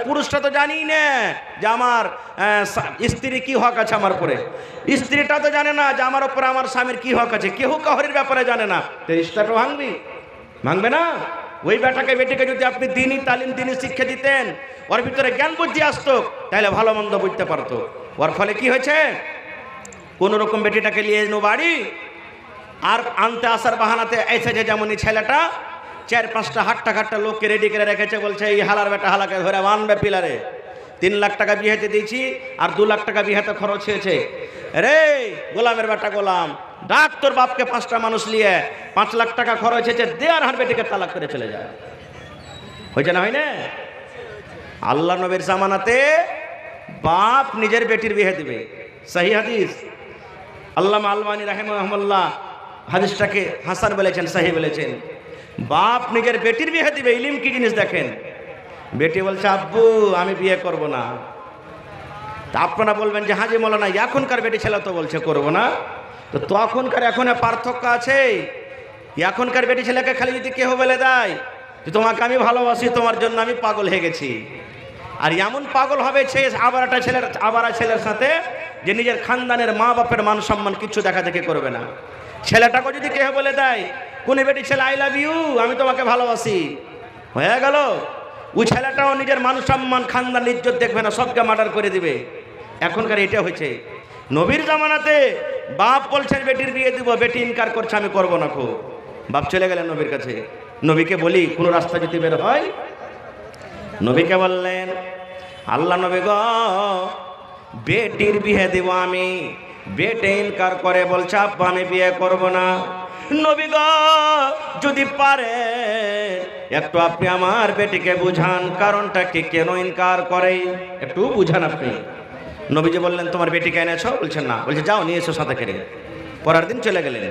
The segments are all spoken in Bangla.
পুরুষটা তো জানি না যে আমার স্ত্রী কি হক আছে আমার উপরে, স্ত্রীটা তো জানে না যে আমার উপরে আমার স্বামীর কি হক আছে, কেউ কাহরির ব্যাপারে জানে না, তো রিশতাটা ভাঙবে না। ওই বেটিকে যদি আপনি দিনই তালিম দিনই শিক্ষা দিতেন, ওর ভিতরে জ্ঞান বুদ্ধি আসতো, তাহলে ভালো মন্দ বুঝতে পারতো। ওর ফলে কি হয়েছে, কোন রকম বেটিটাকে নিয়ে এনো বাড়ি, আর আনতে আসার বাহানাতে এসেছে যেমনই ছেলেটা 4-5টা হাট্টা লোককে রেডি করে রেখেছে, বলছে এই হালার বেটা হালাকে ধরে বানবে পিলারে, 3 লাখ টাকা বিয়েতে দিয়েছি আর 2 লাখ টাকা বিয়েতে খরচ হয়েছে। রে গোলামের বেটা গোলাম, ডাক তোর বাপকে 5টা মানুষ নিয়ে 5 লাখ টাকা খরচ হয়েছে, দেয়ার হার বেটিকে তালাক করে চলে যায়। হয়েছে না, হয় না? আল্লাহ নবীর জামানাতে বাপ নিজের বেটির বিয়ে দিবে, সহি হাদিস। আল্লামা আলবানী রাহিমাহুল্লাহ হাদিসটাকে হাসান বলেছেন, সহি বলেছেন। বাপ নিজের বেটির বিয়ে দিবে, ইলম কি জিনিস দেখেন। বেটি বলছে আব্বু আমি বিয়ে করব না। তা আপনারা বলবেন যে হাজি মৌলানা এখনকার বেটি ছেলে তো বলছে করব না, তো তখনকার এখন পার্থক্য আছে। এখনকার বেটি ছেলেকে খালি যদি কেউ বলে দেয় যে তোমাকে আমি ভালোবাসি, তোমার জন্য আমি পাগল হয়ে গেছি, আর এমন পাগল হবে সে আবার ছেলের সাথে যে নিজের খানদানের মা বাপের মান সম্মান কিছু দেখা দেখে করবে না। ছেলেটাকে যদি কেউ বলে দেয় কোন বেটি ছেলে আই লাভ ইউ, আমি তোমাকে ভালোবাসি, হয়ে গেল। ওই ছেলেটাও নিজের মান সম্মান খানদান ইজ্জত দেখবে না, সবকে মার্ডার করে দিবে। এখনকার এটা হয়েছে। নবীর জামানাতে বাপ বলছেন বেটির বিয়ে দিব, বেটি ইনকার করছে আমি করব না। খুব বাপ চলে গেলেন নবীর কাছে। নবীকে বলি কোনো রাস্তা যদি বের হয়, নবীকে বললেন আল্লাহ নবী গো বেটির বিয়ে দেব আমি, বেটে ইনকার করে বলছে আব্বা আমি বিয়ে করব না। নবী গো যদি পারে একটু আপনি আমার বেটিকে বুঝান, কারণটা কি, কেন ইনকার করে একটু বুঝান আপনি। নবীজি বললেন তোমার বেটিকে এনেছো? বলছেন না। বলছে যাও নিয়ে এসো সাথে করে। পরের দিন চলে গেলেন।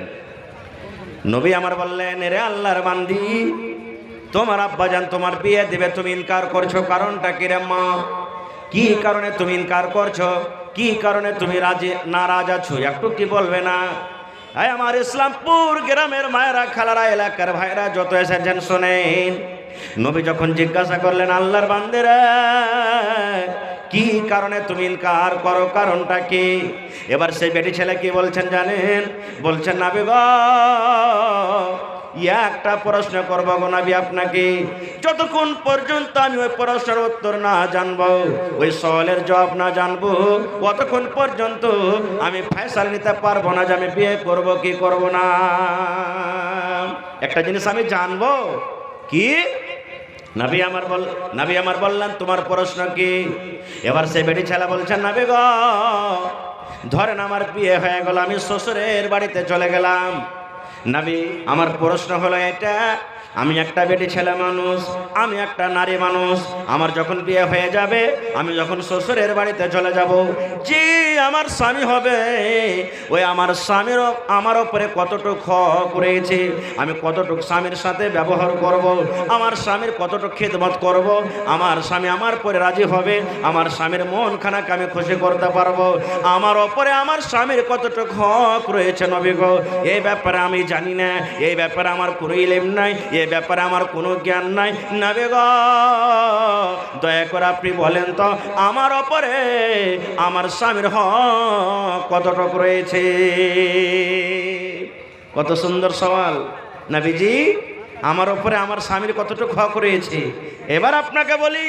নবী আমার বললেন রে আল্লাহর বান্দি, তোমার আব্বাজান তোমার বিয়ে দেবে, তুমি ইনকার করছো, কারণটা কি রে মা? কি কারণে তুমি ইনকার করছো, কি কারণে তুমি নারাজ আছো, একটু কি বলবে না? আমার ইসলামপুর গ্রামের মায়েরা, খালারা, এলাকার ভাইরা যত এসেছেন শোনেন। নবী যখন জিজ্ঞাসা করলেন আল্লাহর বান্দেরা কি কারণে তুমি ইনকার করো, কারণটা কি? এবার সেই বেটি ছেলে কি বলছেন জানেন? বলছেন নবী গো একটা প্রশ্ন করব গো নবী আপনাকে, যতক্ষণ পর্যন্ত আমি ওই প্রশ্নের উত্তর না জানবো, ওই সওয়ালের জবাব না জানবো, ততক্ষণ পর্যন্ত আমি ফয়সালা নিতে পারবো না যে আমি বিয়ে করব কি করব না। একটা জিনিস আমি জানবো কি? নবী আমার বললেন তোমার প্রশ্ন কি? এবার সেই বেটি ছেলে বলছেন নবী গো ধরেন আমার বিয়ে হয়ে গেল, আমি শ্বশুরের বাড়িতে চলে গেলাম। নবী আমার প্রশ্ন হলো এটা, আমি একটা বেটি ছেলে মানুষ, আমি একটা নারী মানুষ, আমার যখন বিয়ে হয়ে যাবে, আমি যখন শ্বশুরের বাড়িতে চলে যাব, যে আমার স্বামী হবে, ওই আমার স্বামীর আমার ওপরে কতটুকু হক রয়েছে, আমি কতটুকু স্বামীর সাথে ব্যবহার করব, আমার স্বামীর কতটুকু খেদমত করব, আমার স্বামী আমার পরে রাজি হবে, আমার স্বামীর মন খানাকে আমি খুশি করতে পারবো, আমার ওপরে আমার স্বামীর কতটুকু হক রয়েছে নবী গো, এই ব্যাপারে আমি জানি না, এই ব্যাপারে আমার কোনো ইলম নাই, এই ব্যাপারে আমার কোনো জ্ঞান নাই। নবী গো দয়া করে আপনি বলেন তো আমার ওপরে আমার স্বামীর হক কতটুকু রয়েছে? কত সুন্দর সওয়াল। নবীজি আমার ওপরে আমার স্বামীর কতটুকু হক রয়েছে। এবার আপনাকে বলি,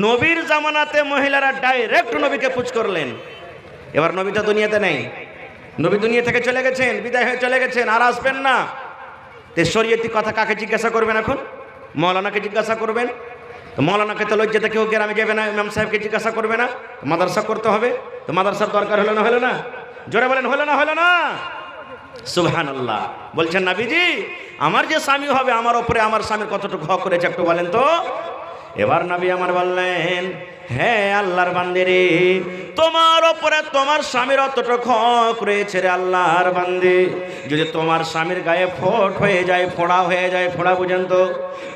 নবীর জামানাতে মহিলারা ডাইরেক্ট নবীকে পুছ করলেন। এবার নবী তো দুনিয়াতে নেই, নবী দুনিয়া থেকে চলে গেছেন, বিদায় হয়ে চলে গেছেন, আর আসবেন না। শরীয়তি কথা কাকে জিজ্ঞাসা করবেন? এখন মৌলানাকে জিজ্ঞাসা করবেন। তো মৌলানাকে তো লজ্জাতে কেউ গ্রামে যাবে না, ইমাম সাহেবকে জিজ্ঞাসা করবে না, মাদ্রাসা করতে হবে। তো মাদ্রাসার দরকার হলো না? জোরে বলেন হলো না? সুবহানাল্লাহ। বলছেন নবীজি আমার যে স্বামী হবে, আমার ওপরে আমার স্বামীর কতটুকু হক করেছে একটু বলেন তো। এবার নবী আমার বললেন হ্যাঁ আল্লাহর বান্দেরে, তোমার ওপরে তোমার স্বামীর অতটুকু হক রয়েছে রে আল্লাহর বান্দে। যদি তোমার স্বামীর গায়ে ফোট হয়ে যায়, ফোড়া হয়ে যায়, ফোড়া বুঝেন তো,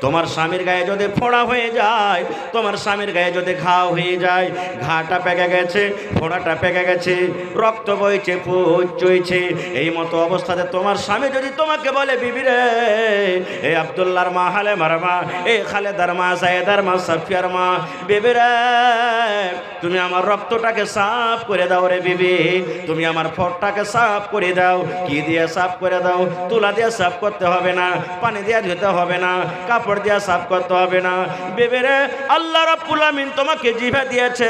তোমার স্বামীর গায়ে যদি ফোড়া হয়ে যায়, তোমার স্বামীর গায়ে যদি ঘাও হয়ে যায়, ঘাটা পেকে গেছে, ফোড়াটা পেকে গেছে, রক্ত বইছে, পুজ চইছে, এই মতো অবস্থাতে তোমার স্বামী যদি তোমাকে বলে, বিবি রে, এ আব্দুল্লাহর মা, হালেমার মা, এ খালেদার মা, সাইয়েদার মা, সাফিয়ার মা, বিবি রে, তুমি আমার রক্তটাকে সাফ করে দাও রে বিবি, তুমি আমার ফোটটাকে সাফ করে দাও। কি দিয়ে সাফ করে দাও? তুলা দিয়ে সাফ করতে হবে না, পানি দিয়ে ধুতে হবে না, কাপড় দিয়ে সাফ করতে হবে না। বিবি রে, আল্লাহ রাব্বুল আমিন তোমাকে জিভা দিয়েছে,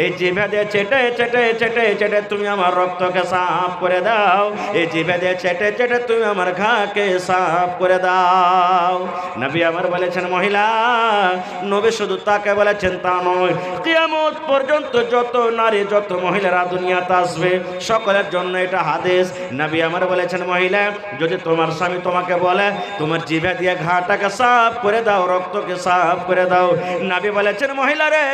এই জিভা দিয়ে চেটে চেটে চেটে চেটে তুমি আমার রক্তকে সাফ করে দাও। এই জিভা দিয়ে চেটে চেটে তুমি আমার ঘাকে সাফ করে দাও। নবী আমার বলেছেন মহিলা, নবী শুধু তাকে বলেছেন তা নয়, কিয়ামত পর্যন্ত যত নারী, যত মহিলারা দুনিয়াতে আসবে, সকলের জন্য এটা হাদিস। নবী আমার বলেছেন মহিলা, যদি তোমার স্বামী তোমাকে বলে তোমার জিভা দিয়ে ঘাটাকে সাফ করে দাও, রক্তকে সাফ করে দাও, নবী বলেছেন মহিলা রে,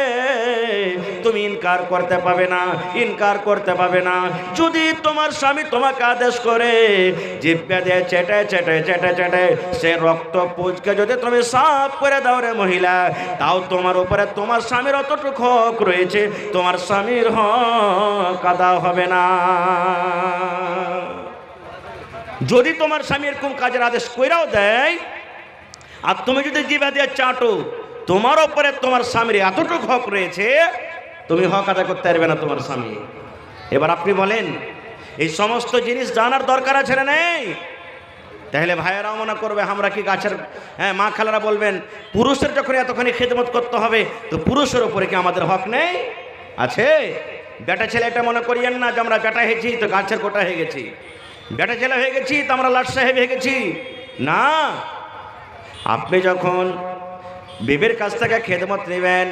তুমি ইনকার করতে পাবে না, ইনকার করতে পাবে না। যদি তোমার স্বামী তোমাকে আদেশ করে জিভা দিয়ে চেটে চেটে চেটে চেটে সে রক্ত পুজকে যদি তুমি সাফ করে দাও রে মহিলা, তাও তোমার উপরে তোমার স্বামীর অতটুকু হক রয়েছে, তোমার স্বামীর হক আদা হবে না। যদি তোমার স্বামী এরকম কাজের আদেশ কইরাও দেয় আর তুমি যদি জিভা দিয়ে চাটো, তোমার উপরে তোমার স্বামীর এতটুকু হক রয়েছে, তুমি হক আদায় করতে পারবে না তোমার স্বামী। এবার আপনি বলেন, এই সমস্ত জিনিস জানার দরকার আছে না নেই? তাহলে ভাইয়েরাও মনে করবে আমরা কি গাছের, হ্যাঁ, মা খালারা বলবেন পুরুষের যখন এতখানি খেদমত করতে হবে, তো পুরুষের উপরে কি আমাদের হক নেই? আছে। বেটা ছেলে এটা মনে করিয়েন না যে আমরা বেটা হয়েছি তো গাছের কোটা হয়ে গেছি, বেটা ছেলে হয়ে গেছি তো আমরা লাট সাহেব হয়ে গেছি না। আপনি যখন বিবির কাছ থেকে খেদমত নেবেন,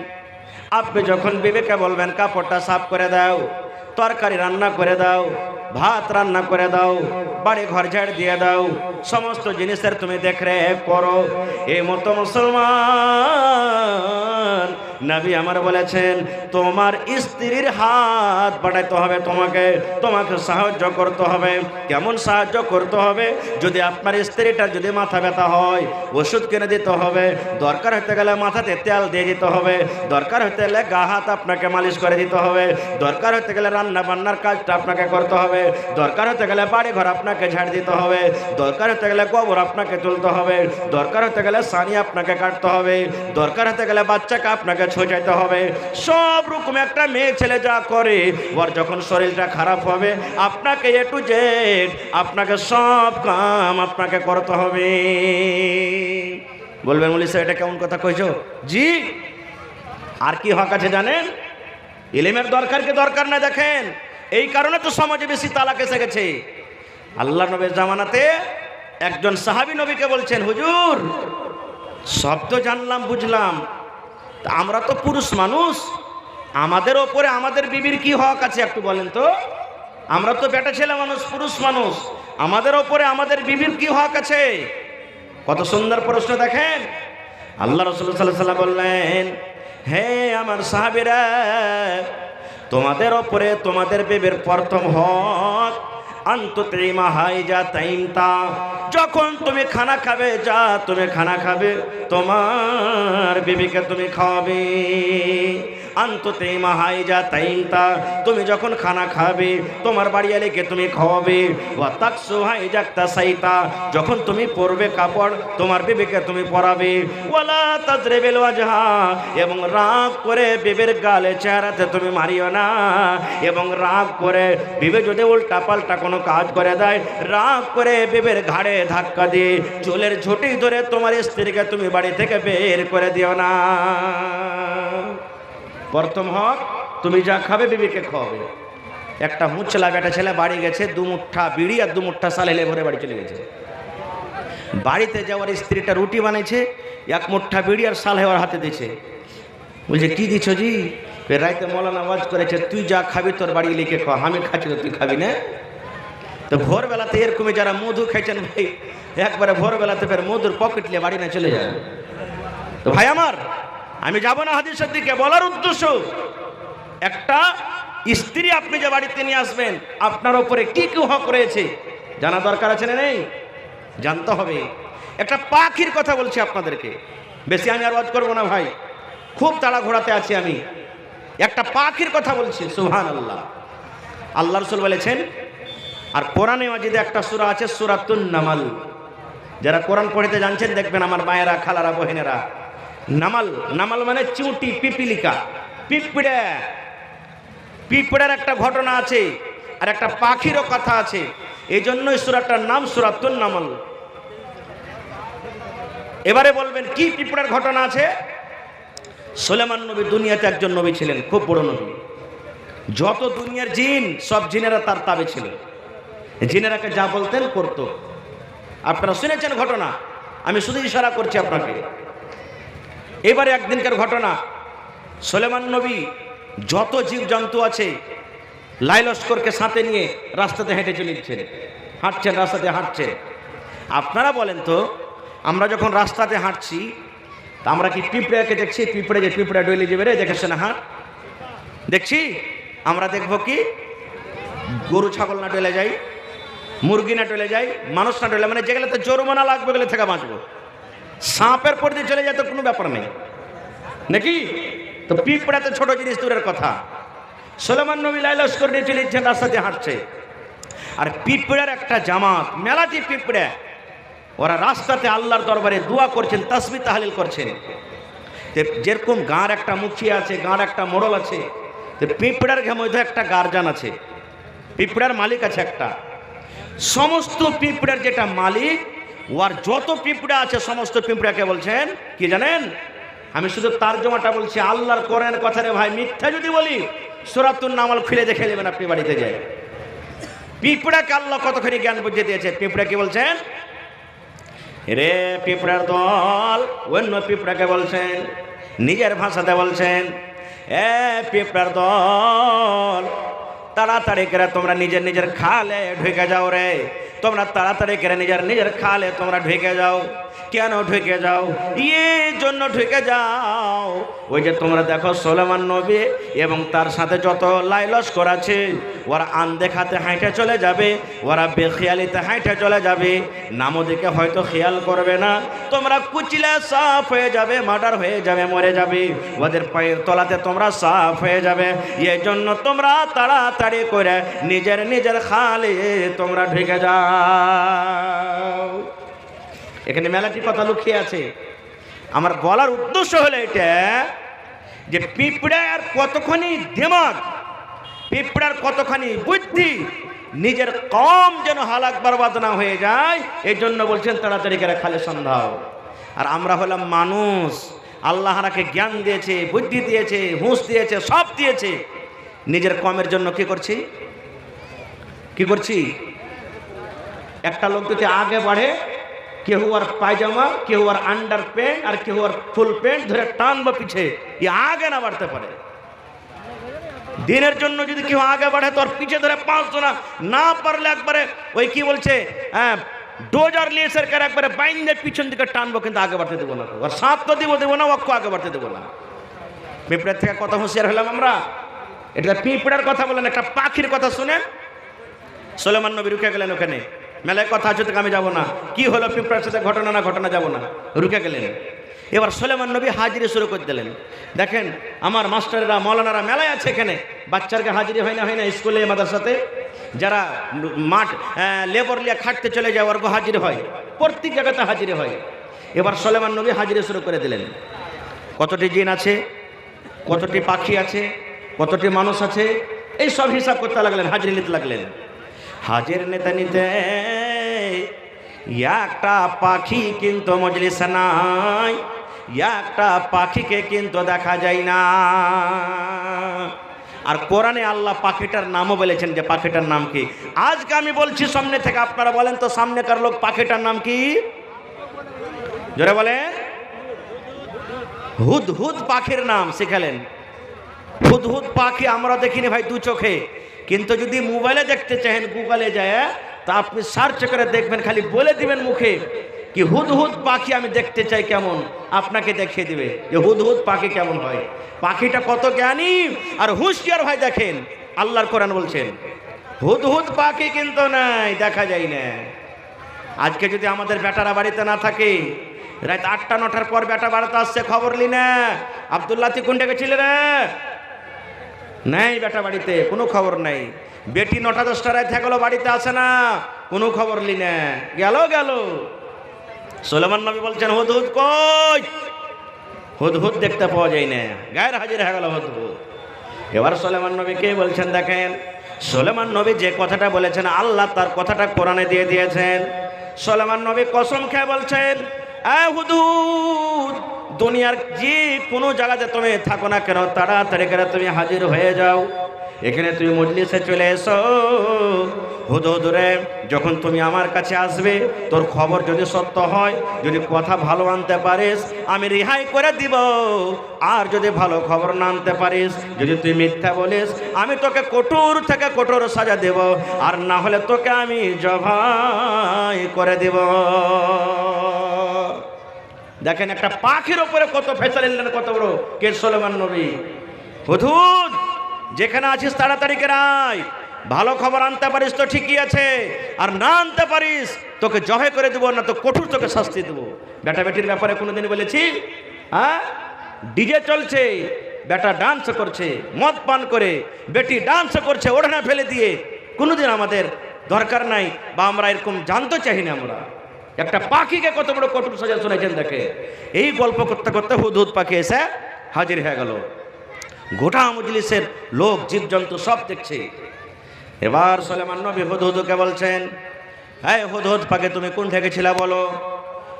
আপনি যখন বিবিকে বলবেন কাপড়টা সাফ করে দাও, তরকারি রান্না করে দাও, ভাত রান্না করে দাও, বাড়ি ঘর ঝাড় দিয়ে দাও, সমস্ত জিনিসের তুমি দেখরেখ করো, এই মতো মুসলমান নবী আমার বলেছেন তোমার স্ত্রীর হাত বাড়াইতে হবে, তোমাকে সাহায্য করতে হবে। কেমন সাহায্য করতে হবে? যদি আপনার স্ত্রীটার যদি মাথা ব্যথা হয়, ওষুধ কিনে দিতে হবে, দরকার হতে গেলে মাথাতে তেল দিয়ে দিতে হবে, দরকার হতে গেলে গা হাত আপনাকে মালিশ করে দিতে হবে, দরকার হতে গেলে রান্না বান্নার কাজটা আপনাকে করতে হবে, দরকার হতে গেলে বাড়ি ঘর আপনাকে ঝাড় দিতে হবে, দরকার হতে গেলে গোবর আপনাকে তুলতে হবে, দরকার হতে গেলে সানি আপনাকে কাটতে হবে, দরকার হতে গেলে বাচ্চাকে আপনাকে ছোঁচাইতে হবে। সব রকম একটা মেয়ে ছেলে যা করে, ওর যখন শরীরটা খারাপ হবে আপনাকে এ টু জেড আপনাকে সব কাম আপনাকে করতে হবে। বলবেন বলি স্যার এটা কেমন কথা কইছো? জি। আর কি হক আছে জানেন? ইলমের দরকার কি দরকার না? দেখেন এই কারণে তো সমাজে বেশি তালাক এসে গেছে। আল্লাহ নবীর জামানাতে একজন সাহাবী নবীকে বলছেন, হুজুর সব তো জানলাম বুঝলাম, আমরা তো পুরুষ মানুষ, আমাদের ওপরে আমাদের বিবির কি হক আছে একটু বলেন তো? আমরা তো বেটা ছেলে মানুষ, পুরুষ মানুষ, আমাদের ওপরে আমাদের বিবির কি হক আছে? কত সুন্দর প্রশ্ন। দেখেন আল্লাহ রাসূল সাল্লাল্লাহু আলাইহি ওয়াসাল্লাম বললেন, হে আমার সাহাবীরা, তোমাদের ওপরে তোমাদের বিবির প্রথম হক আনতুতিমা হাইজা তাইমতা, যখন তুমি খানা খাবে, যা তুমি খানা খাবে তোমার বিবিকে তুমি খাওয়াবে। আনতুতিমা হাইজা তাইমতা, তুমি যখন খানা খাবে তোমার বাড়িয়ালিকে তুমি খাওয়াবে। ওয়া তাকসু হাইজা তাসাইতা, যখন তুমি পরবে কাপড় তোমার বিবিকে তুমি পরাবে। ওয়ালা তাজরিবিল ওয়াজহা, এবং রাগ করে বিবির গালে চেহারাতে তুমি মারিও না, এবং রাগ করে বিবি যদি উল্টা পাল্টা কোনো কাজ করে দেয়, রাগ করে বিবির ঘাড়ে ধাক্কা দিয়ে চুলের ঝুঁটি ধরে তোমার স্ত্রীকে তুমি বাড়ি থেকে বের করে দিও না। প্রথম হক তুমি যা খাবে বিবিকে খাওয়াবে। একটা মুচলা বেটা ছেলে বাড়ি গেছে, 2 মুঠা বিড়ি আর 2 মুঠা সালেলে ভরে বাড়ি চলে গেছে। বাড়িতে যাওয়ার স্ত্রীটা রুটি বানাইছে, 1 মুঠা বিড়ি আর সালে ওর হাতে দিয়েছে। বলছে কি দিচ্ছ জি? রাইতে মৌলানা ওয়াজ করেছে, তুই যা খাবি তোর বাড়ি লিখে খা, আমি খাচ্ছি তো তুই খাবি না। তো ভোরবেলাতে এরকমই যারা মধু খাইছেন ভাই, একবারে ভোরবেলাতে ফের মধুর পকেট নিয়ে বাড়ি না চলে যায়। তো ভাই আমার, আমি যাব না হাদিসের দিকে, বলার উদ্দেশ্য একটা স্ত্রী আপনি যে বাড়িতে নিয়ে আসবেন, আপনার উপরে কি কি হক রয়েছে জানা দরকার আছে না নেই? জানতে হবে। একটা পাখির কথা বলছি আপনাদেরকে, বেশি আমি আর ওয়াজ করবো না ভাই, খুব তাড়াঘোড়াতে আছি আমি। একটা পাখির কথা বলছি, সুবহানাল্লাহ। আল্লাহ রাসূল বলেছেন, আর কোরআনে মাজিদে একটা সূরা আছে সূরাতুন নামাল। যারা কোরআন পড়তে জানছেন দেখবেন আমার মায়েরা, খালারা, বহিনেরা, নামাল, নামাল মানে চিউটি, পিপিলিকা, পিঁপড়ে। পিঁপড়ের একটা ঘটনা আছে আর একটা পাখিরও কথা আছে, এই জন্যই সূরাটার নাম সূরাতুন নামাল। এবারে বলবেন কি পিঁপড়ের ঘটনা আছে? সুলাইমান নবী দুনিয়াতে একজন নবী ছিলেন, খুব বড় নবী। যত দুনিয়ার জিন, সব জিনেরা তার তাবে ছিল। জিনেরাকে যা বলতেন করতো। আপনারা শুনেছেন ঘটনা, আমি শুধু ইশারা করছি আপনাকে। এবারে একদিনকার ঘটনা, সুলাইমান নবী যত জীব জন্তু আছে লাই লস্করকে সাথে নিয়ে রাস্তাতে হেঁটে চলেছেন, হাঁটছেন, রাস্তাতে হাঁটছেন। আপনারা বলেন তো, আমরা যখন রাস্তাতে হাঁটছি তা আমরা কি পিঁপড়াকে দেখছি? পিঁপড়ে যে পিঁপড়া ডইলে যাবে রে, দেখেছে না হাঁট দেখছি? আমরা দেখবো কি গরু ছাগল না ডলে যাই, মুরগি না ডলে যাই, মানুষ না ডলে, মানে যেগুলো তো জরিমানা লাগবে গেলে থেকে বাঁচবো। সাপের পর দিয়ে চলে যায় তো কোনো ব্যাপার নেই নাকি? তো পিঁপড়া তো ছোট জিনিস, দূরের কথা। সুলাইমান নবী লাই লস্কর নিয়ে চলেছেন, রাস্তাতে হাঁটছে, আর পিঁপড়ার একটা জামাত, মেলাটি পিঁপড়া, ওরা রাস্তাতে আল্লাহর দরবারে দোয়া করছেন, তাসবিহ তাহলিল করছেন। যেরকম গাঁর একটা মুখিয়া আছে, গাঁর একটা মোড়ল আছে, পিঁপড়ার মধ্যে একটা গার্জান আছে, পিঁপড়ার মালিক আছে একটা। সমস্ত পিঁপড়ার যেটা মালিক, ওর যত পিঁপড়া আছে সমস্ত পিঁপড়াকে বলছেন কি জানেন? আমি শুধু তারজমাটা বলছি, আল্লাহর কোরআনের কথা রে ভাই, মিথ্যা যদি বলি সূরাতুন নামাল খুলে দেখে নেবেন আপনি বাড়িতে যায়। পিঁপড়াকে আল্লাহ কতখানি জ্ঞান বুঝিয়ে দিয়েছে। পিঁপড়া কি বলছেন? রে পিঁপড়ার দল, অন্য পিঁপড়াকে বলছেন, নিজের ভাষাতে বলছেন, এ পিঁপড়ার দল, তাড়াতাড়ি করে তোমরা নিজের নিজের খালে ঢুকে যাও রে, তোমরা তাড়াতাড়ি করে নিজের নিজের খালে তোমরা ঢুকে যাও। কেন ঢুকে যাও? এই জন্য ঢুকে যাও, ওই যে তোমরা দেখো সুলাইমান নবী এবং তার সাথে যত লাই লস্কর আছে, ওরা আনদেখাতে হাঁটে চলে যাবে, ওরা বেখেয়ালিতে হাঁটে চলে যাবে, নামও দিকে হয়তো খেয়াল করবে না, তোমরা কুচিলে সাফ হয়ে যাবে, মার্ডার হয়ে যাবে, মরে যাবে, ওদের পায়ের তলাতে তোমরা সাফ হয়ে যাবে। এই জন্য তোমরা তাড়াতাড়ি করে নিজের নিজের খালে তোমরা ঢুকে যাও। এখানে মেলাটি কথা লুকিয়ে আছে। আমার বলার উদ্দেশ্য হলো এটা যে পিঁপড়ার কতখানি দিমাগ, পিঁপড়ার কতখানি বুদ্ধি, নিজের কম যেন হালাক বরবাদ না হয়ে যায়, এই জন্য বলছেন তাড়াতাড়ি করে খালে সন্ধাও। আর আমরা হলাম মানুষ, আল্লাহ আমাকে জ্ঞান দিয়েছে, বুদ্ধি দিয়েছে, হুঁশ দিয়েছে, সব দিয়েছে, নিজের কমের জন্য কি করছি? কি করছি? একটা লোক যদি আগে বাড়ে, কেউ আর পায়জামা, কেউ আর আন্ডার প্যান্ট, আর কেউ আর ফুল প্যান্ট ধরে টানবো পিছে, আগে না বাড়তে পারে। দিনের জন্য যদি কেউ আগে বাড়ে তোর পিছে ধরে 5 জনা, না পারলে একবারে ওই কি বলছে, হ্যাঁ, ডোজার লেসার করে একবারে বাইন্দে পিছন দিকে টানবো, কিন্তু আগে বাড়তে দেবো না। আর সাপ তো দেবো না, অক্ষ আগে বাড়তে দেবো না। পিঁপড়ার থেকে কত হুঁশিয়ার হলাম আমরা। এটা পিঁপড়ার কথা বলেন, একটা পাখির কথা শুনেন। সুলাইমান নবী রুকে গেলেন ওখানে, মেলায় কথা আছে তো আমি যাবো না, কি হলো পিঁপড়ার সাথে ঘটনা না ঘটনা, যাবো না, রুকে গেলেন। এবার সুলাইমান নবী হাজিরি শুরু করে দিলেন। দেখেন আমার মাস্টারেরা, মৌলানারা মেলায় আছে, এখানে বাচ্চাকে হাজিরি হয় না স্কুলে মাদ্রাসাতে, যারা মাঠ লেবর লিয়া খাটতে চলে যায় ওর হাজির হয়, প্রত্যেক জায়গাতে হাজিরি হয়। এবার সুলাইমান নবী হাজিরি শুরু করে দিলেন। কতটি জিন আছে, কতটি পাখি আছে, কতটি মানুষ আছে, এই সব হিসাব করতে লাগলেন, হাজিরি নিতে লাগলেন। হাজির নিতে নিতে একটা পাখি কিন্তু মজলিসে নাই, একটা পাখিকে কিন্তু দেখা যায় না। আর কোরআনে আল্লাহ পাখিটার নামও বলেছেন, যে পাখিটার নাম কি? আজকে আমি বলছি সামনে থেকে, আপনারা বলেন তো সামনেকার লোক পাখিটার নাম কি? জোরে বলেন। হুদহুদ পাখির নাম শিখালেন। হুদহুদ পাখি আমরা দেখিনি ভাই দু চোখে, কিন্তু যদি মোবাইলে দেখতে চাহেন গুগলে যায়, তা আপনি সার্চ করে দেখবেন, খালি বলে দিবেন মুখে কি হুদহুদ পাখি আমি দেখতে চাই কেমন, আপনাকে দেখিয়ে দিবে যে হুদহুদ পাখি কেমন হয়। পাখিটা কত জ্ঞানী আর হুঁশিয়ার ভাই। দেখেন আল্লাহর কোরআন বলছেন হুদহুদ পাখি কিন্তু নাই, দেখা যায় না। আজকে যদি আমাদের বেটারা বাড়িতে না থাকে, রাত 8টা 9টার পর বেটা বাড়িতে আসছে, খবর লি না আব্দুল্লাহ তুই কোনটা গেছিলে রে, নাই বেটা বাড়িতে, কোনো খবর নাই। বেটি 9টা 10টা রাত গেল বাড়িতে আসে না, কোনো খবর লি না, গেল গেল। সুলাইমান নবী বলছেন হুদহুদ কই, হুদহুদ দেখতে পাওয়া যায় না, গায়ের হাজির হয়ে গেল হুদহুদ। এবার সুলাইমান নবী কে বলছেন দেখেন, সুলাইমান নবী যে কথাটা বলেছেন আল্লাহ তার কথাটা কোরআনে দিয়ে দিয়েছেন। সুলাইমান নবী কসম খেয়ে বলছেন, এ হুদহুদ, দুনিয়ার যে কোনো জায়গাতে তুমি থাকো না কেন, তাড়াতাড়ি করে তুমি হাজির হয়ে যাও, এখানে তুমি মজলিসে চলে এসো। হুদহুদ রে, যখন তুমি আমার কাছে আসবে, তোর খবর যদি সত্য হয়, যদি কথা ভালো আনতে পারিস আমি রেহাই করে দিব, আর যদি ভালো খবর না আনতে পারিস, যদি তুই মিথ্যা বলিস, আমি তোকে কঠোর থেকে কঠোর সাজা দেব, আর না হলে তোকে আমি জবাই করে দেব। দেখেন একটা পাখির উপরে কত ফেসাল নিলেন, কত বড় কে সুলাইমান নবী। হুদহুদ যেখানে আছিস তাড়াতাড়ি করে আয়, ভালো খবর আনতে পারিস তো ঠিকই আছে, আর না আনতে পারিস তোকে জবাই করে দেবো, না তো কঠোর তোকে শাস্তি দেবো। বেটা বেটির ব্যাপারে কোনোদিন বলেছি? হ্যাঁ, ডিজে চলছে, বেটা ডান্স করছে মদ পান করে, বেটি ডান্স করছে ওড়না ফেলে দিয়ে, কোনোদিন আমাদের দরকার নাই বা আমরা এরকম জানতে চাই না। আমরা একটা পাখিকে কত বড় কঠোর সাজা শুনেছেন দেখে। এই গল্প করতে করতে হুদহুদ পাখি এসে হাজির হয়ে গেল। গোটা মজলিসের লোক জীবজন্তু সব দেখছে। এবার সুলাইমান নবী হুদহুদকে বলছেন, হ্যাঁ হুদহুদ পাখি তুমি কোন থেকে ছিলা বলো,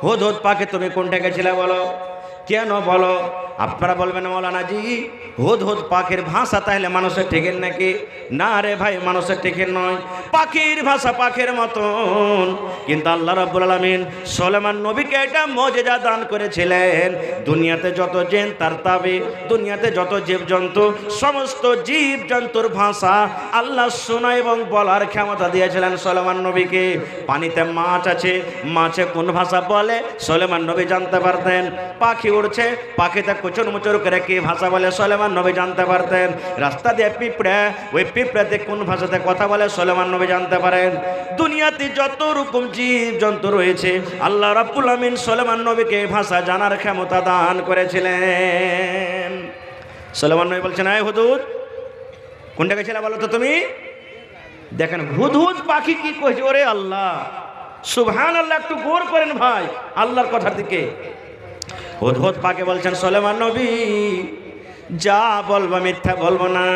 হুদহুদ পাখি তুমি কোন থেকে ছিলা বলো, কেন বলো? আপনারা বলবেন মৌলানা জি হুদহুদ পাখির ভাষা তাহলে মানুষের ঠিকের নাকি? না রে ভাই, মানুষের ঠিকের নয়, পাখির ভাষা পাখির মতন। কিন্তু আল্লাহ রাব্বুল আলামিন সুলাইমান নবীকে এটা মুজিজা দান করেছিলেন। দুনিয়াতে যত জিন তার তাবে, দুনিয়াতে যত জীবজন্তু, সমস্ত জীবজন্তুর ভাষা আল্লাহ শোনা এবং বলার ক্ষমতা দিয়েছিলেন সুলাইমান নবীকে। পানিতে মাছ আছে, মাছে কোন ভাষা বলে সুলাইমান নবী জানতে পারতেন। পাখি উড়ছে, পাখিতে কুচুর মুচুর করে কি ভাষা বলে সুলাইমান নবী জানতে পারতেন। রাস্তা দিয়ে পিঁপড়ে, ওই পিঁপড়াতে কোন ভাষাতে কথা বলে সুলাইমান নবী জানতে পারেন। দুনিয়াতে যত রকম জীব জন্তু রয়েছে আল্লাহ রাব্বুল আমিন সুলাইমান নবীকে ভাষা জানার ক্ষমতা দান করেছিলেন। সুলাইমান নবী বলছেন, এই হুদহুদ কোনটা গেছিল বলো তো তুমি? দেখেন হুদহুদ পাখি কি কইছে, ওরে আল্লাহ সুবহানাল্লাহ, একটু গৌর করেন ভাই আল্লাহর কথার দিকে। হুদহুদ পাখি বলছেন, সুলাইমান নবী যা বলবো মিথ্যা বলবো না,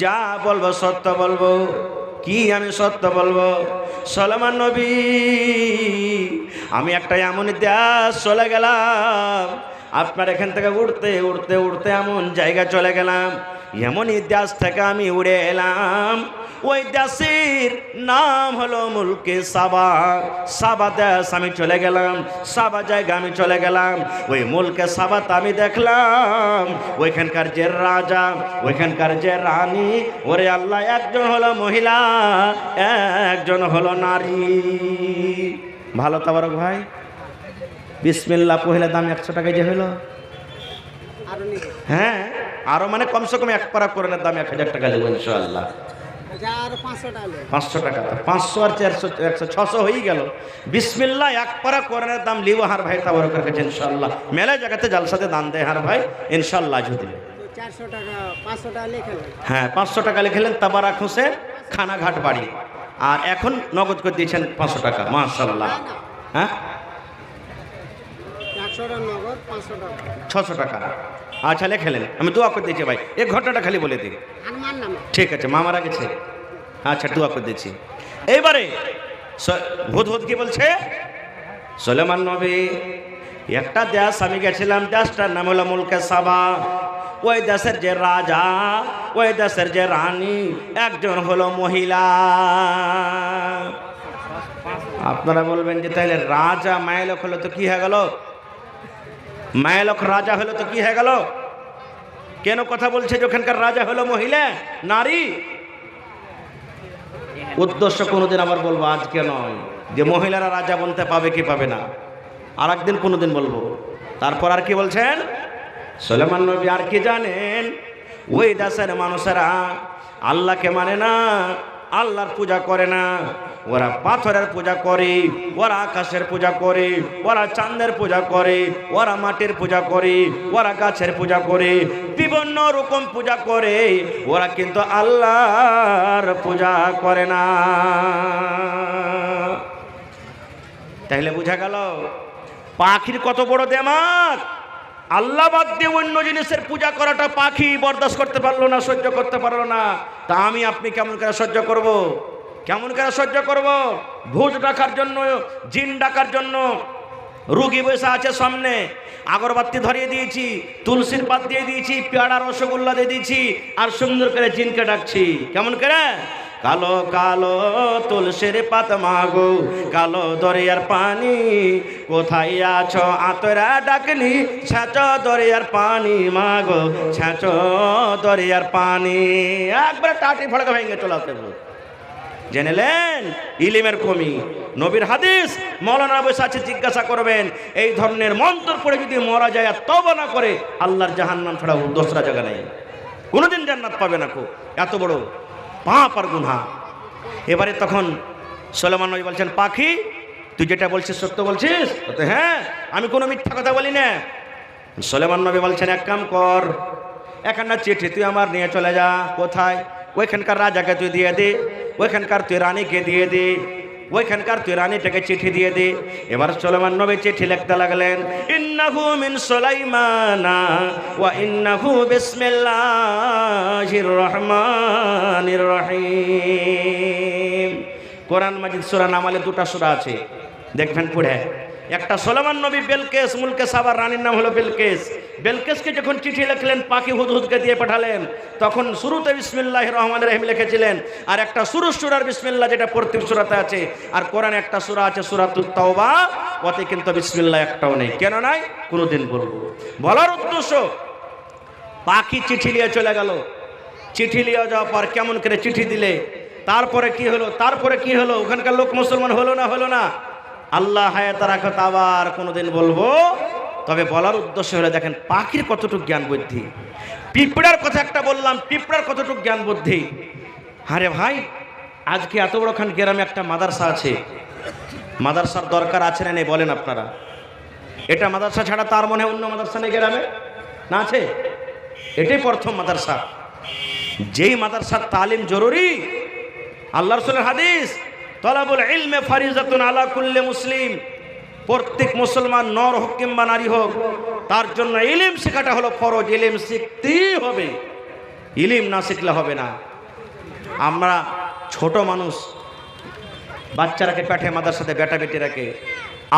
যা বলবো সত্য বলবো। কি আমি সত্য বলবো? সুলাইমান নবী আমি একটা এমন দেশ চলে গেলাম, আপনার এখান থেকে উড়তে উড়তে উড়তে এমন জায়গা চলে গেলাম, এমনই দেশ থেকে আমি উড়ে এলাম। ওই দেশের নাম হলো মুলকে সাবা। সাবা দেশ আমি চলে গেলাম, সাবা জায়গা আমি চলে গেলাম। ওই মুলকে সাবাত আমি দেখলাম ওইখানকার যে রাজা, ওইখানকার যে রানী, ওরে আল্লাহ একজন হলো মহিলা, একজন হলো নারী। ভালো তাবারক ভাই, বিসমিল্লাহ পহিলা দাম 100 টাকায় যে হলো। হ্যাঁ, আরো মানে কমসে কম এক পারা কোরআনের দাম 1000 টাকা দেবো ইনশাআল্লাহ। 500 টাকা, 500 আর 400 100 600 হয়ে গেল। বিসমিল্লাহ এক পারা কোরআনের দাম লিব হার ভাই তাবারকের কাছে ইনশাআল্লাহ। মেলা জায়গাতে জালসাতে দান দেয় হার ভাই ইনশাআল্লাহ। যদি 400 টাকা 500 টাকা লিখলেন, হ্যাঁ 500 টাকা লিখলেন তাবারাক হোসেন খানাঘাট বাড়ি, আর এখন নগদ করে দিয়েছেন 500 টাকা। মাশাআল্লাহ। হ্যাঁ 100 টাকা নগদ, 500 টাকা 600 টাকা। আচ্ছা লেখেলেন, আমি দোয়া করে দিয়েছি ভাই, এই ঘটনাটা খালি বলে দিই। হনুমান নামে ঠিক আছে, মা মারা গেছে, আচ্ছা দোয়া করে দিচ্ছি। এইবারে হুদহুদ কি বলছে, সুলাইমান নবী একটা দেশ আমি গেছিলাম, দেশটার নাম হলো মুলকে সাবা। ওই দেশের যে রাজা, ওই দেশের যে রানী, একজন হলো মহিলা। আপনারা বলবেন যে তাহলে রাজা মায়ালক হলো তো কি হয়ে গেল? মায়ালক রাজা হলো তো কি হয়ে গেল? কেন কথা বলছে যেখানকার রাজা হলো মহিলা, নারী? উদ্দেশ্য কোনোদিন আবার বলবো, আজকে নয়, যে মহিলারা রাজা বলতে পাবে কি পাবে না। আর একদিন কোনোদিন বলবো। তারপর আর কি বলছেন? সুলাইমান নবী আর কি জানেন? ওই দেশের মানুষেরা আল্লাহকে মানে না, আল্লাহর পূজা করে না, ওরা পাথরের পূজা করে, ওরা আকাশের পূজা করে, ওরা চাঁদের পূজা করে, ওরা মাটির পূজা করে, ওরা গাছের পূজা করে, বিভিন্ন রকম পূজা করে, ওরা কিন্তু আল্লাহর পূজা করে না। তাহলে বোঝা গেল পাখির কত বড় দেমাগ। আল্লাহ বাদ দিয়ে অন্য জিনিসের পূজা করাটা পাখি বরদাস্ত করতে পারলো না, সহ্য করতে পারলো না। তা আমি আপনি কেমন করে সহ্য করব? কেমন করে সহ্য করব? ভূত ডাকার জন্য, জিন ডাকার জন্য রুগী বসে আছে সামনে, আগরবাতি ধরিয়ে দিয়েছি, তুলসীর পাত দিয়ে দিয়েছি, পেয়ারা রসগোল্লা দিয়ে দিয়েছি, আর সুন্দর করে জিনকে ডাকছি। কেমন করে? কালো কালো তুলসীর পাত মাগো, কালো দরিয়ার পানি, কোথায় আছো আতরা ডাকনি, ছাঁচো দরিয়ার পানি মাগো, ছাঁচো দরিয়ার পানি। একবারে টাটি ফড়কা ভেঙে চলে আসতে জেনেলেন ইলিমের কমি। নবীর হাদিস, মৌলানা বসে আছে, জিজ্ঞাসা করবেন এই ধরনের মন্ত্র পড়ে যদি মরা যায় আর তওবা না করে, আল্লাহর জাহান্নাম ছাড়া দোসরা জায়গা নেই, কোনোদিন জান্নাত পাবে না। এত বড় পাপ আর গুনাহ। এবারে তখন সুলাইমান নবী বলছেন, পাখি তুই যেটা বলছিস সত্য বলছিস? হ্যাঁ, আমি কোনো মিথ্যা কথা বলি না। সুলাইমান নবী বলছেন, এক কাম কর, একখানা চিঠি তুই আমার নিয়ে চলে যা। কোথায়? ওইখানকার রাজাকে তুই দিয়ে দে, ওইখানকার তুই রানীকে দিয়ে দে, ওইখানকার তুই রানীটাকে চিঠি দিয়ে দে। এবার সুলাইমান নবী চিঠি লিখতে লাগলেন, ইন্নাহু মিন সুলাইমানা ওয়া ইন্নাহু বিসমিল্লাহির রহমানির রহিম। কোরআন মাজিদ সূরা নামালে দুটো সূরা আছে, দেখবেন পড়ে। একটা সুলাইমান নবী বেলকেস, মুলকে সাবার রানীর নাম হলো বেলকেস। বেলকেসকে যখন চিঠি লিখলেন, পাখি হুদহুদকে দিয়ে পাঠালেন, তখন শুরুতে বিসমিল্লাহির রহমানির রহিম লিখেছিলেন। আর একটা সূরার বিসমিল্লাহ, যেটা প্রত্যেক সূরাতে আছে। আর কোরআনে একটা সূরা আছে সূরাতুত তাওবা, ওতে কিন্তু বিসমিল্লাহ একটাও নেই। কেন নাই? কোনোদিন বলবো। বলার উদ্দেশ্য, পাখি চিঠি নিয়ে চলে গেল। চিঠি নিয়ে যাওয়ার পর কেমন করে চিঠি দিলে, তারপরে কি হলো? তারপরে কি হলো? ওখানকার লোক মুসলমান হলো না? হলো না? আল্লাহ হায়াত রাখত, আবার কোনোদিন বলবো। তবে বলার উদ্দেশ্য হলো, দেখেন পাখির কতটুকু জ্ঞান বুদ্ধি। পিঁপড়ার কথা একটা বললাম, পিঁপড়ার কতটুকু জ্ঞান বুদ্ধি। আরে ভাই, আজকে এত বড়খান গ্রামে একটা মাদ্রাসা আছে, মাদ্রাসার দরকার আছে না নেই বলেন আপনারা? এটা মাদ্রাসা ছাড়া তার মনে অন্য মাদ্রাসা নেই গ্রামে? না আছে? এটাই প্রথম মাদ্রাসা। যেই মাদ্রাসার তালিম জরুরি, আল্লাহ রাসূলের হাদিস, তলাবুল ইলমে ফারিজাতুন আলা কুল্লি মুসলিম। প্রত্যেক মুসলমান, নর হোক কিংবা নারী হোক, তার জন্য ইলম শেখাটা হলো ফরজ। ইলম শিখতেই হবে, ইলম না শিখলে হবে না। আমরা ছোট মানুষ, বাচ্চারাকে পেটে মাদ্রাসাতে বেটা বেটি রাখে।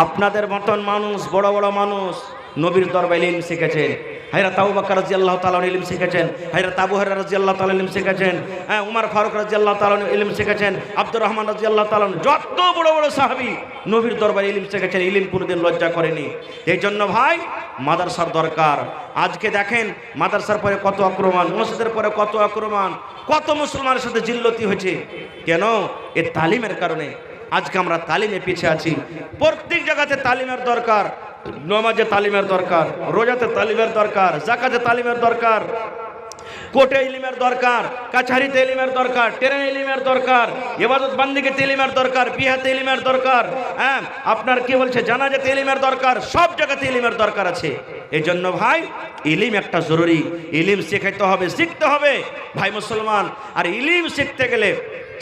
আপনাদের মতন মানুষ, বড় বড় মানুষ নবীর দরবারে ইলম শিখেছেন। হযরত আবু বকর রাদিয়াল্লাহু তাআলা ইলম শিখেছেন, হযরত আবু হুরায়রা রাদিয়াল্লাহু তাআলা ইলম শিখেছেন, উমর ফারুক রাদিয়াল্লাহু তাআলা ইলম শিখেছেন, আব্দুর রহমান রাদিয়াল্লাহু তাআলা, যত বড় বড় সাহাবী নবীর দরবারে ইলম শিখেছেন। ইলম কোনোদিন লজ্জা করেনি। এই জন্য ভাই মাদ্রাসার দরকার। আজকে দেখেন মাদ্রাসার পরে কত আক্রমণ, মসজিদের পরে কত আক্রমণ, কত মুসলমানের সাথে জিল্লতি হয়েছে। কেন? এর তালিমের কারণে। আজকে আমরা তালিমে পিছিয়ে আছি। প্রত্যেক জায়গাতে তালিমের দরকার। নামাজে তালিমের দরকার, রোজাতে তালিমের দরকার, যাকাতে তালিমের দরকার, কোর্টে ইলমের দরকার, কাছারিতে ইলমের দরকার, ট্রেনে ইলমের দরকার, ইবাদত বান্দিগিতে ইলমের দরকার, বিয়াতে ইলমের দরকার, হ্যাঁ আপনার কি বলছে জানাজাতে ইলমের দরকার, সব জায়গাতে ইলমের দরকার আছে। এই জন্য ভাই ইলিম একটা জরুরি। ইলিম শেখাইতে হবে, শিখতে হবে ভাই মুসলমান। আর ইলিম শিখতে গেলে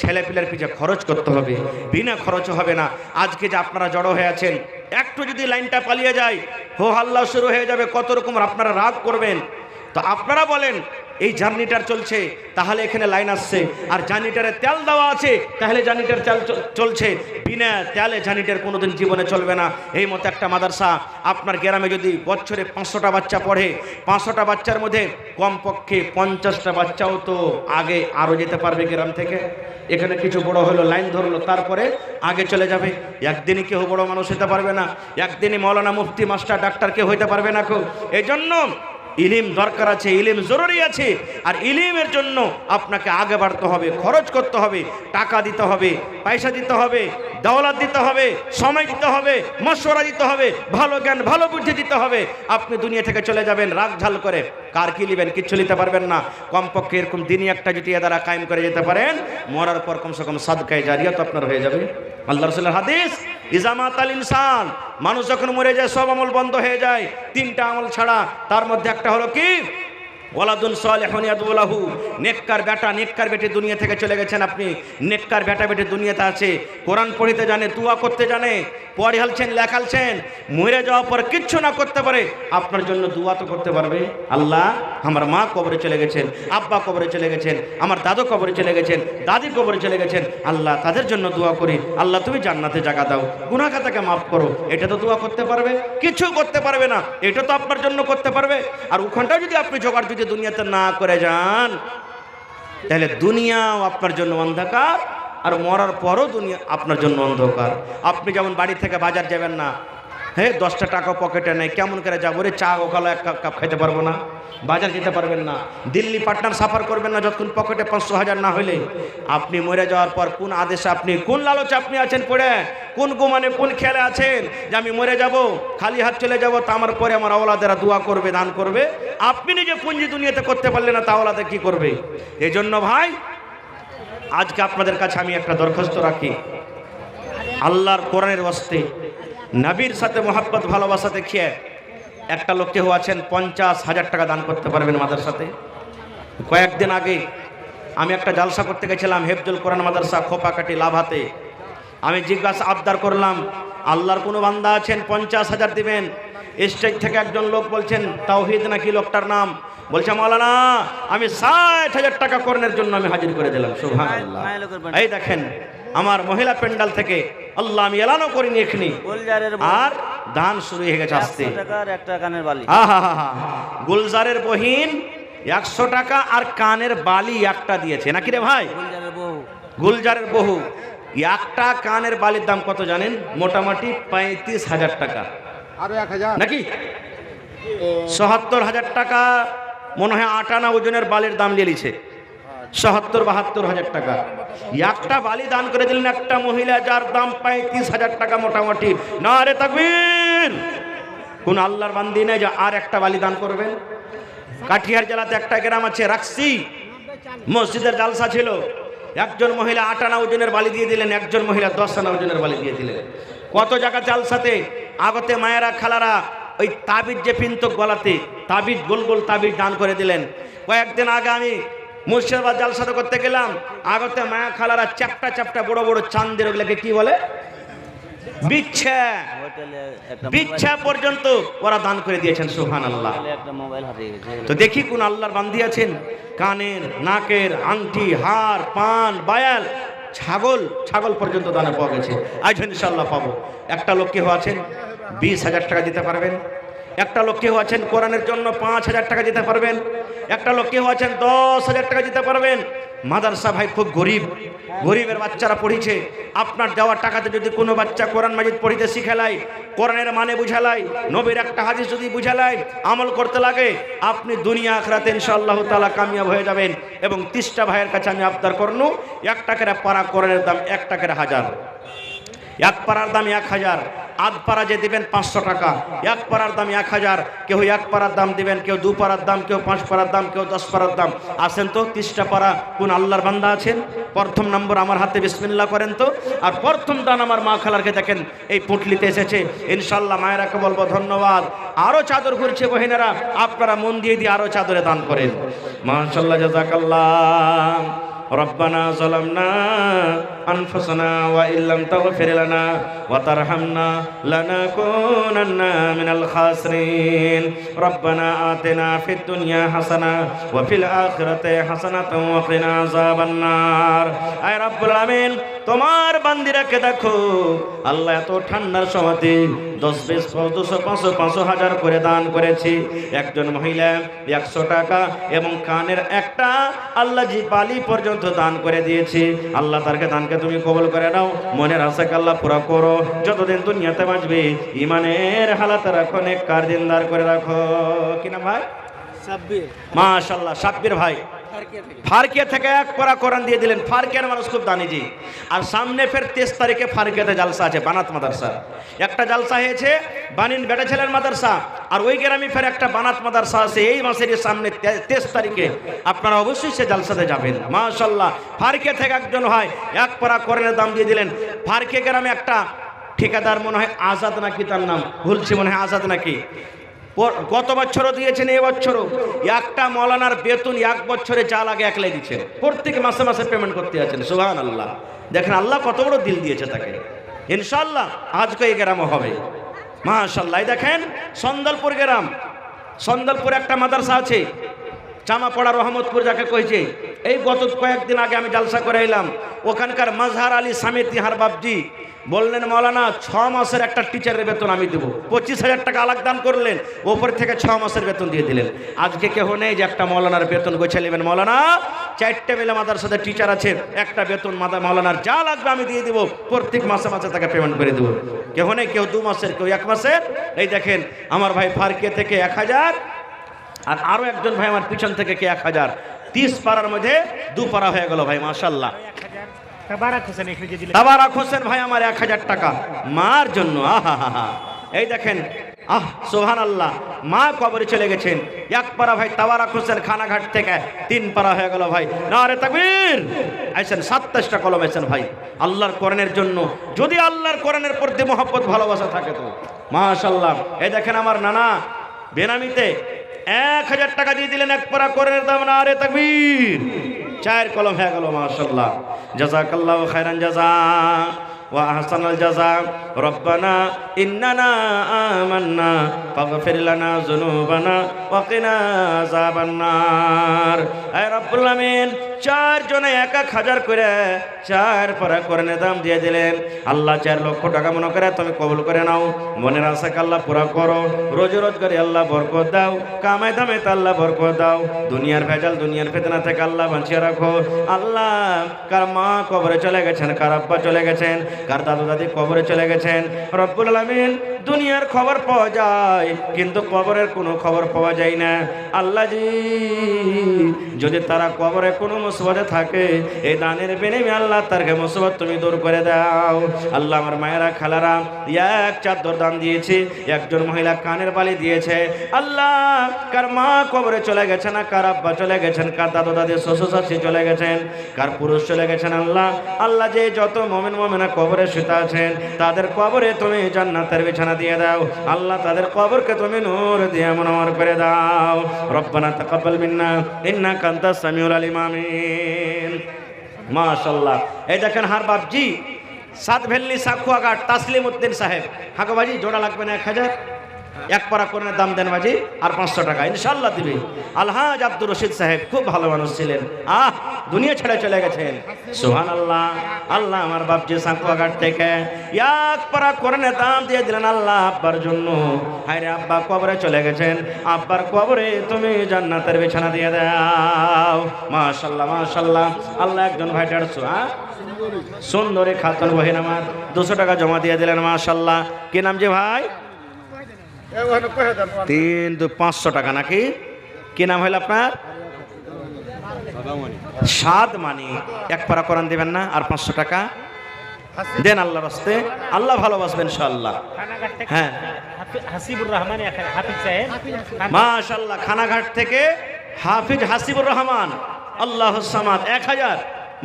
ছেলেপিলের পিছে খরচ করতে হবে, বিনা খরচ হবে না। আজকে যে আপনারা জড়ো হয়ে আছেন, একটু যদি লাইনটা পালিয়ে যায়, হো হাল্লা শুরু হয়ে যাবে, কত রকম আপনারা রাগ করবেন। তো আপনারা বলেন, এই জার্নিটার চলছে, তাহলে এখানে লাইন আসছে, আর জার্নিটারে তেল দেওয়া আছে, তাহলে জার্নিটার তেল চলছে। বিনা তেলে জার্নিটার কোনোদিন জীবনে চলবে না। এই মতো একটা মাদ্রাসা আপনার গ্রামে যদি বছরে 500টা বাচ্চা পড়ে, 500টা বাচ্চার মধ্যে কমপক্ষে 50টা বাচ্চাও তো আগে আরও যেতে পারবে গ্রাম থেকে। এখানে কিছু বড় হলো, লাইন ধরলো, তারপরে আগে চলে যাবে। একদিনই কেউ বড় মানুষ হতে পারবে না, একদিনই মৌলানা, মুফতি, মাস্টার, ডাক্তার কেউ হইতে পারবে না। এই জন্য ইলিম দরকার আছে, ইলিম জরুরি আছে। আর ইলিমের জন্য আপনাকে আগে বাড়তে হবে, খরচ করতে হবে, টাকা দিতে হবে, পয়সা দিতে হবে, দৌলত দিতে হবে, সময় দিতে হবে, মশওয়ারা দিতে হবে, ভালো জ্ঞান ভালো বুদ্ধি দিতে হবে। আপনি দুনিয়া থেকে চলে যাবেন রাগ ঝাল করে, কার কি নেবেন কিচ্ছু নিতে পারবেন না। কমপক্ষে এরকম দিনই একটা যদি এ দ্বারা কায়েম করে যেতে পারেন, মরার পর কমসে কম সাদকায়ে জারিয়া তো আপনার হয়ে যাবে। আল্লাহ রাসূলের হাদিস, ইজামাত আল ইনসান, মানুষ যখন মরে যায় সব আমল বন্ধ হয়ে যায়, তিনটা আমল ছাড়া। তার মধ্যে একটা হলো কি, ওয়ালাদুন সালিহুন ইয়াদউ লাহু, নেককার বেটা নেককার বেটি দুনিয়া থেকে চলে গেছেন আপনি, নেককার বেটা বেটি দুনিয়াতে আছে, কোরআন পড়িতে জানে, দোয়া করতে জানে, পড়ে হালছেন লেখালছেন, মরে যাওয়ার পর কিচ্ছু না করতে পারে, আপনার জন্য দোয়া তো করতে পারবে। আল্লাহ, আমার মা কবরে চলে গেছেন, আব্বা কবরে চলে গেছেন, আমার দাদু কবরে চলে গেছেন, দাদি কবরে চলে গেছেন, আল্লাহ তাদের জন্য দোয়া করি, আল্লাহ তুমি জান্নাতে জায়গা দাও, গুনাহ খাতাকে মাফ করো। এটা তো দোয়া করতে পারবে? কিছু করতে পারবে না, এটা তো আপনার জন্য করতে পারবে। আর ওখানটা যদি আপনি জোগাড় যদি দুনিয়াতে না করে যান, তাহলে দুনিয়াও আপনার জন্য অন্ধকার, আর মরার পরও দুনিয়া আপনার জন্য অন্ধকার। আপনি যেমন বাড়ি থেকে বাজার যাবেন না, হ্যাঁ 10টা টাকা পকেটে নেই, কেমন করে যাবো রে, চা ওখানে এক কাপ খাইতে পারবো না, বাজার যেতে পারবেন না, দিল্লি পাটনার সাফার করবেন না যতক্ষণ পকেটে 500,000 না হলে। আপনি মরে যাওয়ার পর কোন আদেশে আপনি, কোন লালচে আপনি আছেন পড়ে, কোন গুমানে কোন খেয়ালে আছেন যে আমি মরে যাব, খালি হাত চলে যাব, তা আমার পরে আমার আওলাদেরা দোয়া করবে, দান করবে। আপনি নিজে পুঁজি দুনিয়াতে করতে পারলেন না, তা আওলাদে কি করবে? এই জন্য ভাই, আজকে আপনাদের কাছে আমি একটা দরখাস্ত রাখি, আল্লাহর কোরআনের ওয়াস্তে, নবীর সাথে মোহাব্বত ভালোবাসা দেখিয়ে একটা লোক কেউ আছেন 50,000 টাকা দান করতে পারবেন মাদ্রাসাতে। কয়েকদিন আগে আমি একটা জালসা করতে গেছিলাম হেফজুল কোরআন মাদ্রাসা খোপাকাটি লাভাতে। আমি জিজ্ঞাসা আবদার করলাম, আল্লাহর কোনো বান্দা আছেন 50,000 দিবেন? স্টেজ থেকে একজন লোক বলছেন, তাওহীদ নাকি লোকটার নাম, বলছে মাওলানা আমি 60,000 টাকা কোরআনের জন্য আমি হাজির করে দিলাম। সুবহানাল্লাহ। এই দেখেন আমার মহিলা প্যান্ডাল থেকে, আল্লাহ আমি এলানও করিনি এখনি, আর দান শুরু হয়ে গেছে আসতে। গুলজারের বহিন 100 টাকা আর কানের বালি একটা দিয়েছে নাকি রে ভাই? গুলজারের বহু। একটা কানের বালির দাম কত জানেন? মোটামুটি 35,000 টাকা নাকি 77,000 টাকা মনে হয় 8 আনা ওজনের বালির দাম নিয়েছে। 70-72,000 টাকা একটা বালি দান করে দিলেন একটা মহিলা, যার দাম 35,000 টাকা মোটামুটি। না রে তাকবীর! কোন আল্লাহর বান্দি নেই যে আর একটা বালি দান করবেন? কাঠিয়ার জেলাতে একটা গ্রাম আছে রাকসি, মসজিদের জালসা ছিল, একজন মহিলা 8 আনা ওজনের বালি দিয়ে দিলেন, একজন মহিলা 10 আনা ওজনের বালি দিয়ে দিলেন। কত জায়গা জালসাতে আগতে মায়েরা খালারা ওই তাবিজ যে পিন্ত গলাতে, তাবিজ গোল গোল তাবিজ দান করে দিলেন। কয়েকদিন আগে আমি মুর্শিদাবাদ জালসাতে করতে গেলাম, আগতে মায়া খালারা চ্যাপটা চ্যাপটা বড় বড় চাঁদের, ওগুলোকে কি বলে, বিচ্ছা, বিচ্ছা পর্যন্ত ওরা দান করে দিয়েছেন। সুবহানাল্লাহ। তো দেখি কোন আল্লাহর বান্দি আছেন কানের, নাকের, আংটি, হার, পান, বায়াল, ছাগল পর্যন্ত দানে পাওয়া গেছে। আজ ইনশাআল্লাহ পাবো। একটা লোক কেউ আছেন 20,000 টাকা দিতে পারবেন? একটা লোক কেউ আছেন কোরআনের জন্য 5,000 টাকা দিতে পারবেন? একটা লোক কেউ আছেন 10,000 টাকা দিতে পারবেন? মাদ্রাসা ভাই খুব গরিবের বাচ্চারা পড়িছে, আপনার দেওয়ার টাকাতে যদি কোনো বাচ্চা কোরআন মাজিদ পড়িতে শিখেলাই, কোরআনের মানে বুঝালাই, নবীর একটা হাদিস যদি বুঝালাই, আমল করতে লাগে, আপনি দুনিয়া আখিরাতে ইনশাআল্লাহ তাআলা কামিয়াব হয়ে যাবেন। এবং 30টা ভাইয়ের কাছে আমি আবদার করনু, 1 টাকার পারা কোরআনের দাম 1 টাকার 1000, 1 পারার দাম 1000, আধ পারা যে দিবেন 500 টাকা, 1 পারার দাম 1000। কেউ 1 পারার দাম দিবেন, কেউ 2 পারার দাম, কেউ 5 পারার দাম, কেউ 10 পারার দাম। আসেন তো 30টা পারা কোন আল্লাহর বান্দা আছেন? প্রথম নম্বর আমার হাতে বিসমিল্লাহ করেন তো। আর প্রথম দান আমার মা খালারকে দেখেন এই পুটলিতে এসেছে, ইনশাআল্লাহ মায়েরাকে বলবো ধন্যবাদ। আরো চাদর ঘুরছে বহিনেরা, আপনারা মন দিয়ে আরো চাদরে দান করেন। মাশাআল্লাহ, জাযাকাল্লাহ। রব্বানা যালামনা আনফুসানা ওয়া ইল্লাম তাগফির লানা ওয়া তারহামনা লানাকুনান্না মিনাল খাসিরিন। রব্বানা আতিনা ফিদ দুনিয়া হাসানা ওয়া ফিল আখিরাতি হাসানাতাও ওয়া কিনা আযাবান নার। আয় রব্বুল আলামিন, তোমার বান্দিরাকে দেখো আল্লাহ, এত ঠান্ডার সময়তে 10, 20, 200, 500, 500,000 করে দান করেছি। একজন মহিলা 100 টাকা এবং কানের একটা আল্লাহ জি বালি পর্যন্ত দান করে দিয়েছি। আল্লাহ তারকে দানকে তুমি কবুল করে নাও, মনের আশাকে আল্লাহ পুরা করো। যতদিন দুনিয়াতে বাঁচবে ইমানের হালাতে রাখো, নেককার দিনদার করে রাখো। কিনা ভাই? সাব্বির মাশাআল্লাহ, সাব্বির ভাই ফারকিয়া থেকে এক পারা কোরআন দিয়ে দিলেন। ফারকিয়ার মানুষ খুব দানি জি। আর সামনে ফের 23 তারিখে ফারকিয়াতে জালসা আছে, বানাত মাদ্রাসা। একটা জালসা হয়েছে বানিন বেটা ছেলের মাদ্রাসা, আর ওই গ্রামে ফের একটা বানাত মাদ্রাসা আছে। এই মাসের সামনে 23 তারিখে আপনারা অবশ্যই সে জালসাতে যাবেন। মাশাআল্লাহ, ফারকিয়া থেকে একজন হয় এক পারা কোরআনের দাম দিয়ে দিলেন। ফারকিয়া গ্রামে একটা ঠিকাদার মনে হয় আজাদ নাকি তার নাম, ভুলছি, মনে হয় আজাদ নাকি, গত বছরও দিয়েছেন, এই বছরও একটা মৌলানার বেতন এক বছরে যা লাগে একলাই দিচ্ছেন। প্রত্যেক মাসে মাসে পেমেন্ট করতে আছেন। সুবহানাল্লাহ, দেখেন আল্লাহ কত বড় দিল দিয়েছে তাকে। ইনশাআল্লাহ আজকে এই গ্রামও হবে। মাশাআল্লাহ, দেখেন সন্দলপুর গ্রাম, সন্দলপুরে একটা মাদ্রাসা আছে চামাপাড়া রহমতপুর যাকে কইছে। এই গত কয়েকদিন আগে আমি জালসা করে এলাম, ওখানকার মাজহার আলী সামিতি হার বাবজি বললেন মৌলানা 6 মাসের একটা টিচারের বেতন আমি দেবো। 25,000 টাকা আলাগ দান করলেন, ওপর থেকে 6 মাসের বেতন দিয়ে দিলেন। আজকে কেহ নেই যে একটা মৌলানার বেতন গোছে নেবেন। মৌলানা 4টে বেলা মাদ্রাসাতে টিচার আছে, একটা বেতন মৌলানার যা লাগবে আমি দিয়ে দেবো, প্রত্যেক মাসে মাসে তাকে পেমেন্ট করে দেবো। কেহ নেই, কেউ 2 মাসের, কেউ 1 মাসের। এই দেখেন আমার ভাই ফারকিয়া থেকে 1000, আর আরো একজন ভাই আমার পিছন থেকে কে 1000। 30 পাড়ার মধ্যে 2 পাড়া হয়ে গেল ভাই। মাশাআল্লাহ, তাবারাক হোসেন ভাই আমার 1000 টাকা মার জন্য। আহা, এই দেখেন, সুবহানাল্লাহ, মা কবরে চলে গেছেন। এক পাড়া ভাই তাবারাক হোসেন খানাঘাট থেকে 3 পাড়া হয়ে গেল ভাই। নারে তাকবীর, আইছেন 27টা কলম আইছেন ভাই আল্লাহর কোরআনের জন্য। যদি আল্লাহর কোরআনের প্রতি মহব্বত ভালোবাসা থাকে তো মাশাআল্লাহ। এই দেখেন আমার নানা বেনামিতে 1000 টাকা দিয়ে দিলেন, এক পাড়া কোরআনের দাম। নারে তাকবীর, 4 কলম হয়ে গেল। মাশাআল্লাহ, জাযাকাল্লাহু খায়রান জাযা ওয়া আহসানাল জাযা। রব্বানা ইন্নানা আমান্না ফাগফির লানা যুনুবানা ওয়া কিনা আযাবান নার। হে রব্বুল আমিন, 4 জনে 1000 করে 4 পারা কোরআনের দাম দিয়ে দিলেন। আল্লাহ 4 লক্ষ টাকা মনে করে তুমি কবুল করে নাও। মনের আশাকে আল্লাহ পুরা করো, রোজি রোজগারে আল্লাহ বরকত দাও, কামাই দামে আল্লাহ বরকত দাও, দুনিয়ার ভেজাল দুনিয়ার ফিতনা থেকে আল্লাহ বাঁচিয়ে রাখো। আল্লাহ কার মা কবরে চলে গেছেন, কার আব্বা চলে গেছেন, কার দাদু দাদি কবরে চলে গেছেন, রব্বুল আলামিন দুনিয়ার খবর পাওয়া যায় কিন্তু কবরের কোনো খবর পাওয়া যায় না। আল্লাহ জি, যদি তারা কবরে কোনো মুসিবতে থাকে, এই দানের বিনিময়ে আল্লাহ তারকে মুসিবত তুমি দূর করে দাও। আল্লাহ আমার মায়েরা খালারা 1 চাদর দান দিয়েছে, একজন মহিলা কানের বালি দিয়েছে। আল্লাহ কার মা কবরে চলে গেছে না, কার আব্বা চলে গেছেন, কার দাদু দাদি শ্বশুর শাশুড়ি চলে গেছেন, কার পুরুষ চলে গেছেন। আল্লাহ আল্লাহ যে যত মুমিন মুমিনা কবরে শুতে আছেন, তাদের কবরে তুমি জান্নাতের বিছানা দিয়ে দাও। আল্লাহ তাদের কবরকে তুমি নূর দিয়ে মুনওয়ার করে দাও। রব্বানা তাকাব্বাল মিন্না ইন্নাকা আনতাস সামিউল আলিম। আমিন। মাশাআল্লাহ, এই দেখেন হার বাপজি 7 ভেল্লি সাকুয়াঘাট তাসলিম উদ্দিন সাহেব। হাঁকো বাজি জোড়া লাগবে না 1000, 1 পারা কোরআনের দাম দেন বাজি, আর 500 টাকা ইনশাআল্লাহ দিবে। আলহাজ আব্দুর রশিদ সাহেব খুব ভালো মানুষ ছিলেন, দুনিয়া ছেড়ে চলে গেছেন। সুবহানাল্লাহ, আল্লাহ আমার বাপজি সাকুয়াঘাট থেকে 1 পারা কোরআনের দাম দিয়ে দিলেন আল্লাহ আব্বার জন্য। হায়রে আব্বা কবরে চলে গেছেন, আব্বার কবরে তুমি জান্নাতের বিছানা দিয়ে দাও। মাশাআল্লাহ মাশাআল্লাহ। আল্লাহ একজন ভাই 150, সুন্দরী খাতুন বহিন আমার 200 টাকা জমা দিয়ে দিলেন। মাশাআল্লাহ, কি নাম যে ভাই? 500 টাকা নাকি? কি নাম হইল আপনার? সাদমানি। 1 পারা কোরআন দিবেন না, আর 500 টাকা দেন আল্লাহর রাস্তে, আল্লাহ ভালোবাসবেন ইনশাআল্লাহ। হ্যাঁ, হাসিবুর রহমান হাফিজ সাহেব। মাশাআল্লাহ, খানাঘাট থেকে হাফিজ হাসিবুর রহমান, আল্লাহুস সামাদ 1000।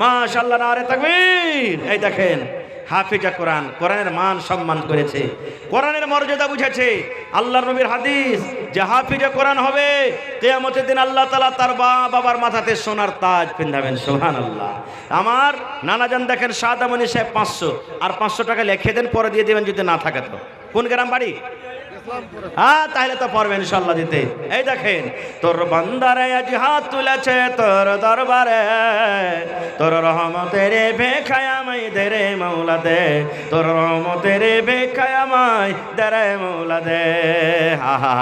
মাশাআল্লাহ, নারে তাকবীর। এই দেখেন হাফিজা কোরআন, কোরআনের মান সম্মান করেছে, কোরআনের মর্যাদা বুঝেছে। আল্লাহর নবীর হাদিস যে হাফিজা কোরআন হবে, কিয়ামতের দিন আল্লাহ তাআলা তার বাবার মাথাতে সোনার তাজ পিন্ধাবেন। সুবহানাল্লাহ। আমার নানাজান দেখেন সাদামণি সাহেব 500, আর 500 টাকা লিখে দেন, পরে দিয়ে দেবেন যদি না থাকে তো। কোন গ্রাম বাড়ি? তাহলে তো পারবেন ইনশাআল্লাহ দিতে। এই দেখেন তোর বান্দারে আজ হাত তুলেছে তোর দরবারে, তোর রহমতের ভিখায় আমায় দে রে মাওলা দে, তোর রহমতের ভিখায় আমায় দে রে মাওলা দে। হা হা।